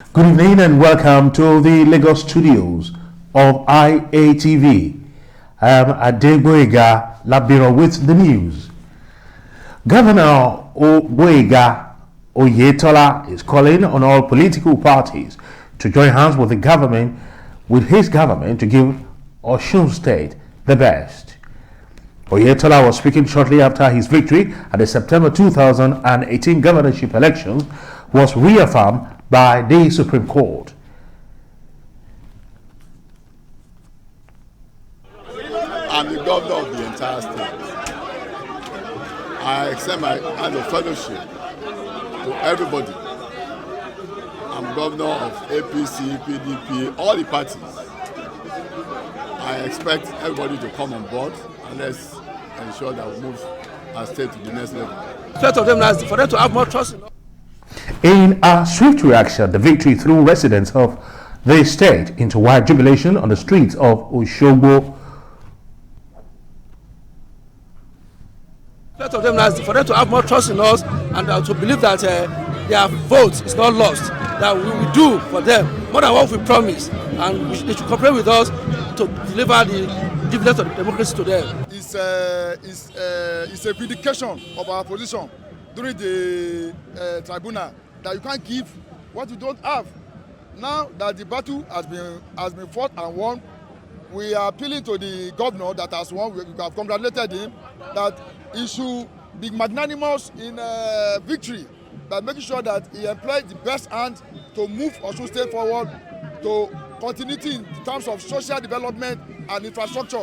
Good evening and welcome to the Lagos studios of IATV. I am Adegboyega Labiro with the news. Governor Ogboyega Oyetola is calling on all political parties to join hands with his government to give Osun State the best. Oyetola was speaking shortly after his victory at the September 2018 governorship elections was reaffirmed by the Supreme Court. I'm the governor of the entire state. I extend my hand of fellowship to everybody. I'm governor of APC, PDP, all the parties. I expect everybody to come on board and let's ensure that we move our state to the next level. Of them is for them to have more trust in us. In a swift reaction, the victory threw residents of the state into wild jubilation on the streets of Osogbo. Of them is for them to have more trust in us and to believe that their vote is not lost. That we will do for them more than what we promised, and they should cooperate with us to deliver the dividends of democracy to them. It's a vindication of our position during the tribunal that you can't give what you don't have. Now that the battle has been fought and won, we are appealing to the governor that has won. We have congratulated him that he should be magnanimous in victory by making sure that he employs the best hand to move Osun State forward to continuity in terms of social development and infrastructure.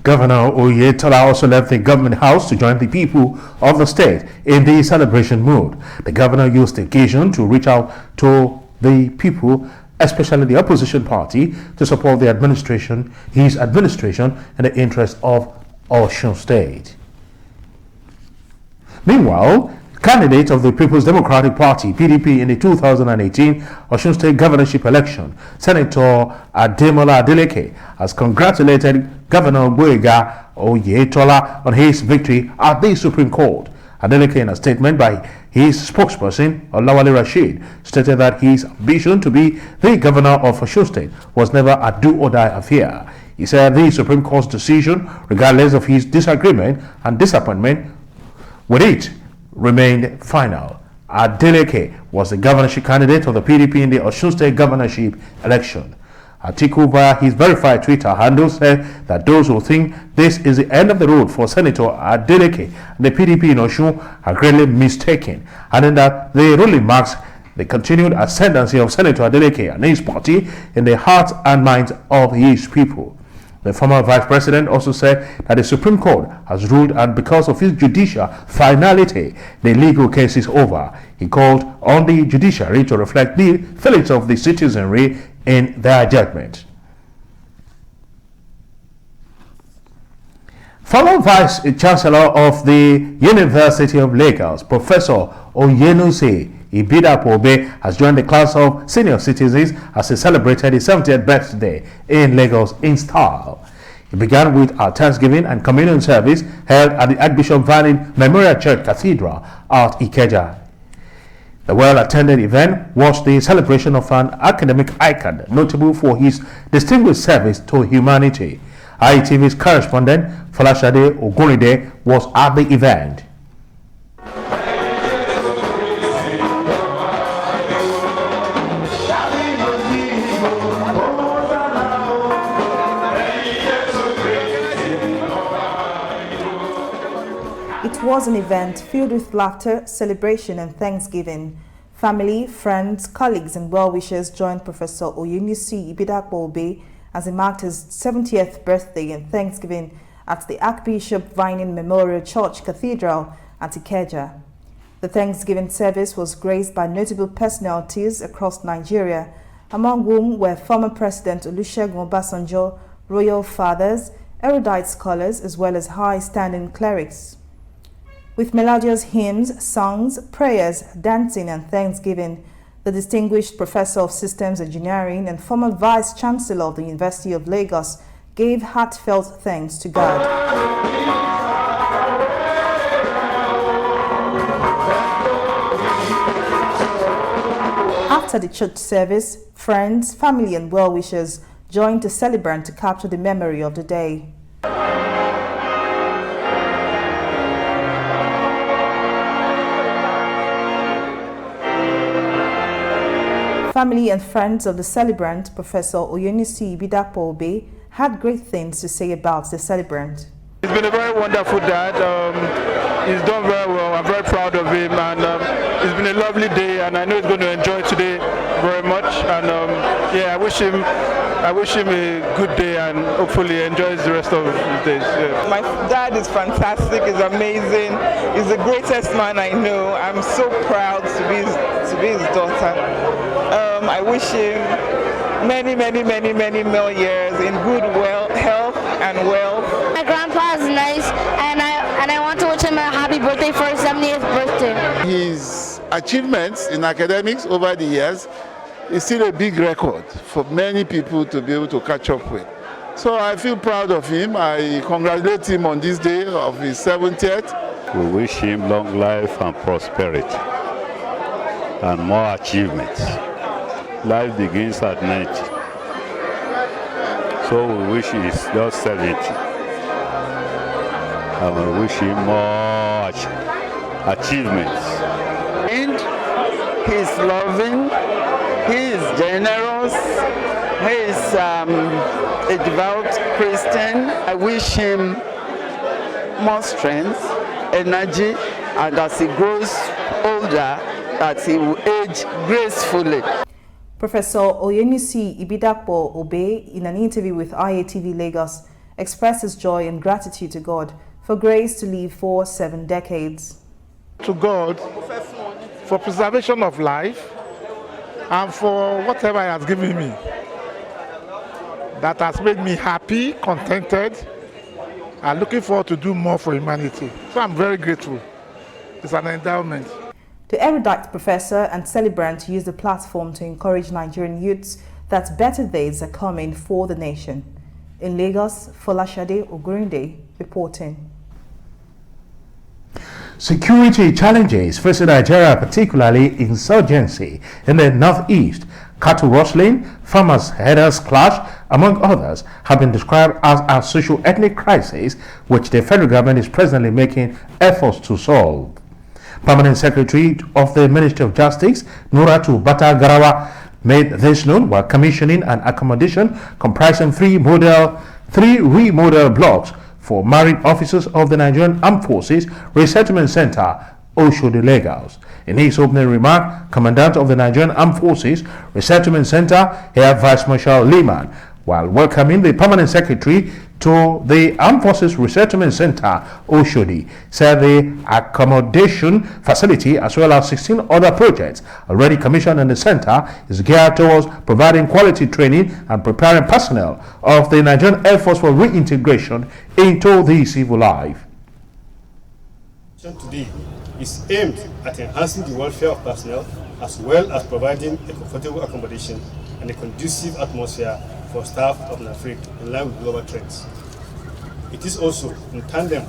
Governor Oyetola also left the government house to join the people of the state in the celebration mood. The governor used the occasion to reach out to the people, especially the opposition party, to support his administration in the interest of Osun State. Meanwhile, candidate of the People's Democratic Party (PDP) in the 2018 Osun State governorship election, Senator Ademola Adeleke, has congratulated Governor Ogboyega Oyetola on his victory at the Supreme Court. Adeleke, in a statement by his spokesperson Olawale Rasheed, stated that his ambition to be the governor of Osun State was never a do-or-die affair. He said the Supreme Court's decision, regardless of his disagreement and disappointment with it, remained final. Adeleke was the governorship candidate of the PDP in the Osun State governorship election. Article via his verified Twitter handle said that those who think this is the end of the road for Senator Adeleke and the PDP in Osun are greatly mistaken, adding that the ruling marks the continued ascendancy of Senator Adeleke and his party in the hearts and minds of his people. The former vice president also said that the Supreme Court has ruled, and because of his judicial finality, the legal case is over. He called on the judiciary to reflect the feelings of the citizenry in their judgment. Former Vice Chancellor of the University of Lagos, Professor Oyenusi Ibidapo has joined the class of senior citizens as he celebrated his 70th birthday in Lagos in style. He began with a Thanksgiving and communion service held at the Archbishop Vannin Memorial Church Cathedral at Ikeja. The well-attended event was the celebration of an academic icon notable for his distinguished service to humanity. ITV's correspondent Folashade Ogunride was at the event. It was an event filled with laughter, celebration and thanksgiving. Family, friends, colleagues and well-wishers joined Professor Oyenusi Ibidapo as he marked his 70th birthday and Thanksgiving at the Archbishop Vannin Memorial Church Cathedral at Ikeja. The Thanksgiving service was graced by notable personalities across Nigeria, among whom were former President Olusegun Obasanjo, royal fathers, erudite scholars as well as high-standing clerics. With melodious hymns, songs, prayers, dancing and thanksgiving, the distinguished Professor of Systems Engineering and former Vice Chancellor of the University of Lagos gave heartfelt thanks to God. After the church service, friends, family and well-wishers joined the celebrant to capture the memory of the day. Family and friends of the celebrant, Professor Oyunisi Ibidapo Obe, had great things to say about the celebrant. He's been a very wonderful dad. He's done very well. I'm very proud of him, and it's been a lovely day, and I know he's going to enjoy today very much. And yeah, I wish him a good day, and hopefully enjoys the rest of his days. Yeah. My dad is fantastic. He's amazing. He's the greatest man I know. I'm so proud to be his daughter. I wish him many more years in good health and wealth. My grandpa is nice, and I want to wish him a happy birthday for his 70th birthday. His achievements in academics over the years is still a big record for many people to be able to catch up with. So I feel proud of him. I congratulate him on this day of his 70th. We wish him long life and prosperity and more achievements. Life begins at 90. So we wish he's just 70. And we wish him more achievements. And he's loving, he's generous, he's a devout Christian. I wish him more strength, energy, and as he grows older, that he will age gracefully. Professor Oyunisi Ibidapo Obe, in an interview with IATV Lagos, expressed his joy and gratitude to God for grace to live for 7 decades. To God for preservation of life and for whatever He has given me that has made me happy, contented, and looking forward to do more for humanity. So I'm very grateful. It's an endowment. The erudite professor and celebrant used the platform to encourage Nigerian youths that better days are coming for the nation. In Lagos, Folashade Ogurinde reporting. Security challenges facing Nigeria, particularly insurgency in the northeast, cattle rustling, farmers' herders clash, among others, have been described as a socio-ethnic crisis which the federal government is presently making efforts to solve. Permanent Secretary of the Ministry of Justice, Nuratu Bata Garawa, made this known while commissioning an accommodation comprising three remodel blocks for married officers of the Nigerian Armed Forces Resettlement Center, Oshodi, Lagos. In his opening remark, Commandant of the Nigerian Armed Forces Resettlement Center, Air Vice Marshal Liman, while welcoming the Permanent Secretary to the Armed Forces Resettlement Center, Oshodi, said the accommodation facility as well as 16 other projects already commissioned in the center is geared towards providing quality training and preparing personnel of the Nigerian Air Force for reintegration into the civil life. Today is aimed at enhancing the welfare of personnel as well as providing a comfortable accommodation and a conducive atmosphere for staff of NAFRIC in line with global trends. It is also in tandem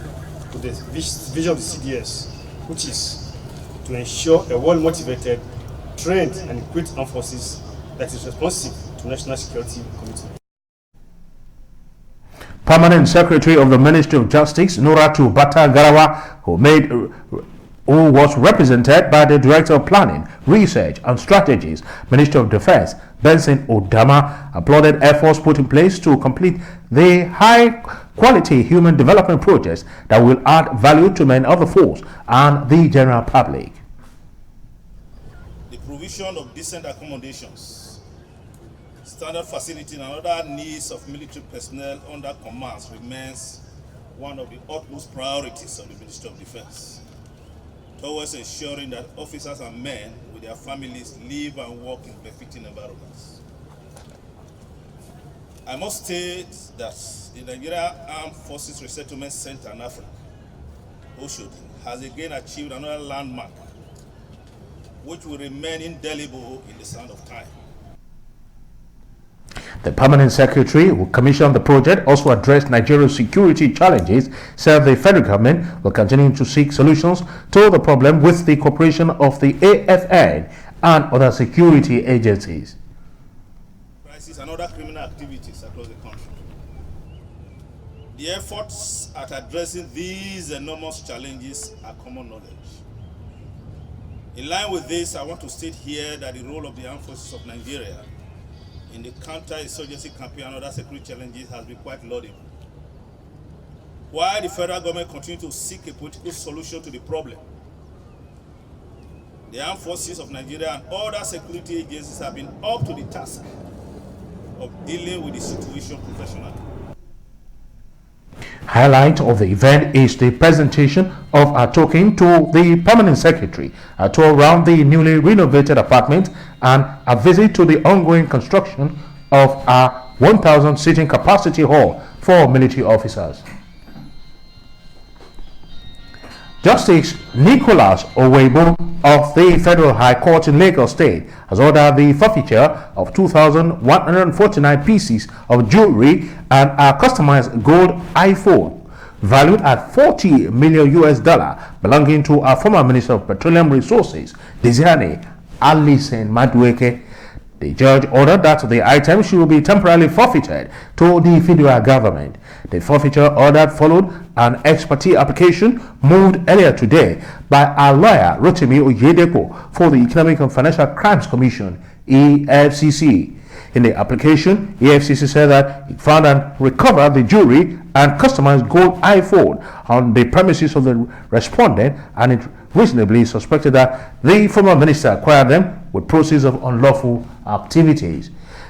with the vision of the CDS, which is to ensure a well-motivated, trained and equipped armed forces that is responsive to national security commitment. Permanent Secretary of the Ministry of Justice, Nuratu Bata Garawa, who was represented by the Director of Planning, Research and Strategies, Ministry of Defense, Benson Odama, applauded efforts put in place to complete the high-quality human development projects that will add value to men of the force and the general public. The provision of decent accommodations, standard facilities and other needs of military personnel under commands remains one of the utmost priorities of the Ministry of Defense, towards ensuring that officers and men with their families live and work in befitting environments. I must state that the Nigeria Armed Forces Resettlement Center in Africa, Oshodi, has again achieved another landmark which will remain indelible in the sand of time. The Permanent Secretary who commissioned the project also addressed Nigeria's security challenges, said the federal government will continue to seek solutions to the problem with the cooperation of the AFN and other security agencies. Crisis and other criminal activities across the country. The efforts at addressing these enormous challenges are common knowledge. In line with this, I want to state here that the role of the armed forces of Nigeria in the counter-insurgency campaign and other security challenges has been quite laudable. While the federal government continues to seek a political solution to the problem, the armed forces of Nigeria and other security agencies have been up to the task of dealing with the situation professionally. Highlight of the event is the presentation of a token to the Permanent Secretary, a tour around the newly renovated apartment, and a visit to the ongoing construction of a 1,000 seating capacity hall for military officers. Justice Nicholas Owebo of the Federal High Court in Lagos State has ordered the forfeiture of 2,149 pieces of jewelry and a customized gold iPhone valued at $40 million belonging to our former Minister of Petroleum Resources, Diziani Alison Madueke. The judge ordered that the item should be temporarily forfeited to the federal government. The forfeiture order followed an ex parte application moved earlier today by our lawyer Rotimi Oyedepo for the Economic and Financial Crimes Commission, EFCC. In the application, EFCC said that it found and recovered the jewelry and customized gold iPhone on the premises of the respondent, and it reasonably suspected that the former minister acquired them with proceeds of unlawful activities.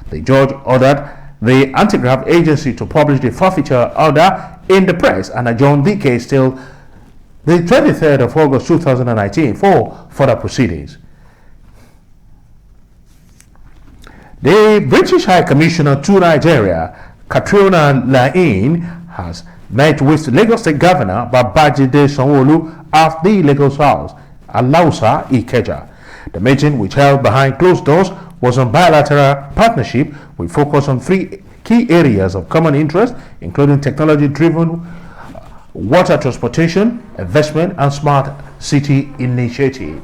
The judge ordered the Anti-Graft Agency to publish the forfeiture order in the press and adjourn the case till the 23rd of August 2019 for further proceedings. The British High Commissioner to Nigeria, Katrina Laine, has met with Lagos State Governor Babajide Sanwo-Olu at the Lagos House, Alausa, Ikeja. The meeting, which held behind closed doors, was on bilateral partnership with focus on three key areas of common interest, including technology-driven water transportation, investment, and smart city initiative.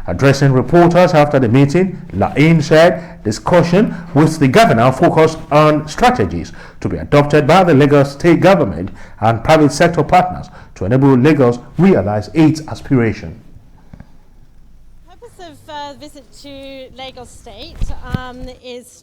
Addressing reporters after the meeting, Laine said discussion with the governor focused on strategies to be adopted by the Lagos state government and private sector partners to enable Lagos realize its aspiration. Visit to Lagos State is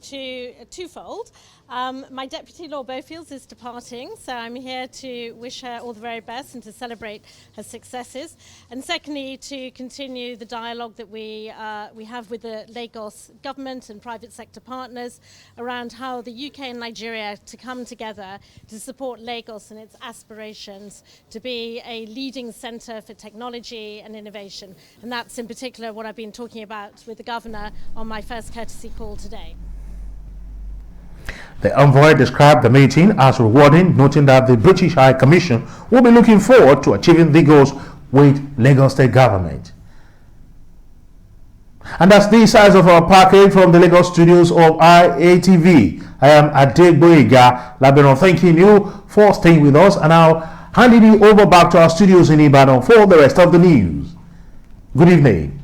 twofold. My deputy Laura Bofields is departing, so I'm here to wish her all the very best and to celebrate her successes. And secondly, to continue the dialogue that we have with the Lagos government and private sector partners around how the UK and Nigeria to come together to support Lagos and its aspirations to be a leading centre for technology and innovation. And that's in particular what I've been talking about with the governor on my first courtesy call today. The envoy described the meeting as rewarding, noting that the British High Commission will be looking forward to achieving the goals with Lagos State Government. And that's the size of our package from the Lagos studios of IATV. I am Adegboyega Laberon, thanking you for staying with us, and now handing you over back to our studios in Ibadan for the rest of the news. Good evening.